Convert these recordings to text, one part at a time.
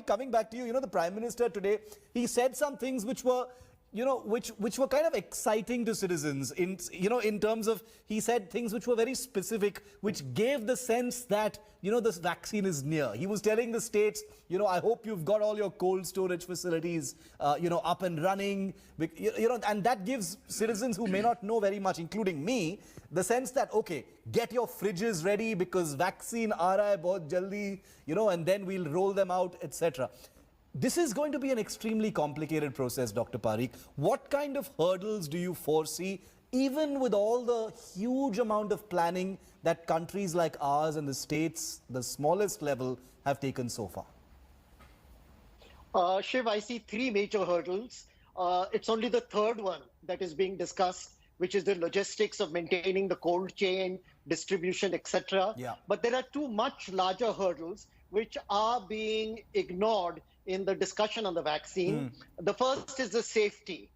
Coming back to you, the Prime Minister today, he said some things which were, which were kind of exciting to citizens in terms of, he said things which were very specific, which gave the sense that, this vaccine is near. He was telling the states, I hope you've got all your cold storage facilities, up and running, and that gives citizens who may not know very much, including me, the sense that, okay, get your fridges ready because vaccine aa raha hai bahut jaldi, and then we'll roll them out, etc. This is going to be an extremely complicated process, Dr. Parikh. What kind of hurdles do you foresee, even with all the huge amount of planning that countries like ours and the states, the smallest level, have taken so far? Shiv, I see three major hurdles. It's only the third one that is being discussed, which is the logistics of maintaining the cold chain, distribution, etc. Yeah. But there are two much larger hurdles which are being ignored in the discussion on the vaccine. The first is the safety.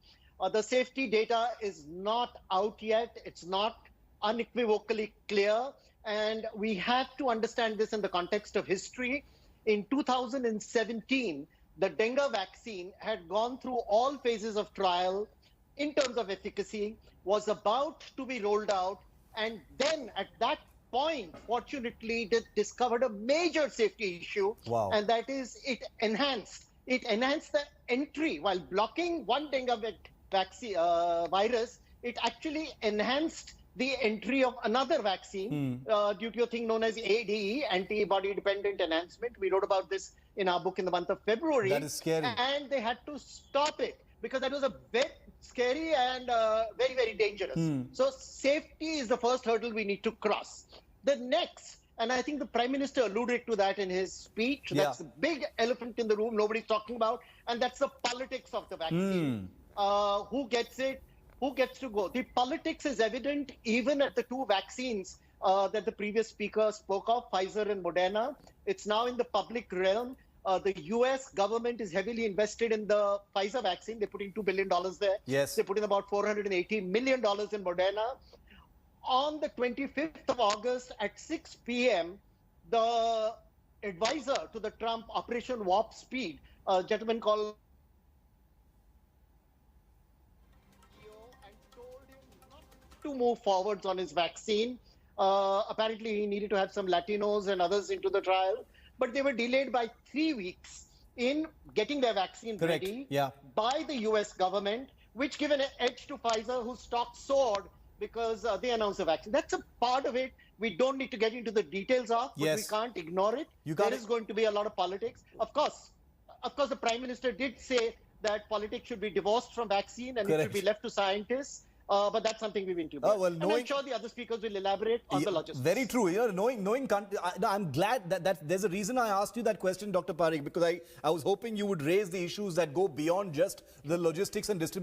The safety data is not out yet. It's not unequivocally clear. And we have to understand this in the context of history. In 2017, the dengue vaccine had gone through all phases of trial in terms of efficacy, was about to be rolled out. And then at that point, fortunately, they discovered a major safety issue. Wow. And that is it enhanced the entry while blocking one dengue vaccine virus. It actually enhanced the entry of another vaccine due to a thing known as ADE, antibody dependent enhancement. We wrote about this in our book in the month of February. That is scary. And they had to stop it because that was a bit scary and very, very dangerous. So safety is the first hurdle we need to cross. The next, and I think the Prime Minister alluded to that in his speech, that's a big elephant in the room nobody's talking about, and that's the politics of the vaccine. Who gets it? Who gets to go? The politics is evident even at the two vaccines that the previous speaker spoke of, Pfizer and Moderna. It's now in the public realm. The US government is heavily invested in the Pfizer vaccine. They're putting $2 billion there. Yes. They put in about $480 million in Moderna. On the 25th of August at 6 p.m., the advisor to the Trump Operation Warp Speed, a gentleman called and told him not to move forwards on his vaccine. Apparently, he needed to have some Latinos and others into the trial, but they were delayed by 3 weeks in getting their vaccine ready by the US government, which gave an edge to Pfizer, whose stock soared because they announced the vaccine. That's a part of it. We don't need to get into the details of, but we can't ignore it. There is going to be a lot of politics. Of course, the Prime Minister did say that politics should be divorced from vaccine and it should be left to scientists. But that's something we've been to. And I'm sure the other speakers will elaborate on the logistics. Very true. I'm glad that there's a reason I asked you that question, Dr. Parikh, because I was hoping you would raise the issues that go beyond just the logistics and distribution.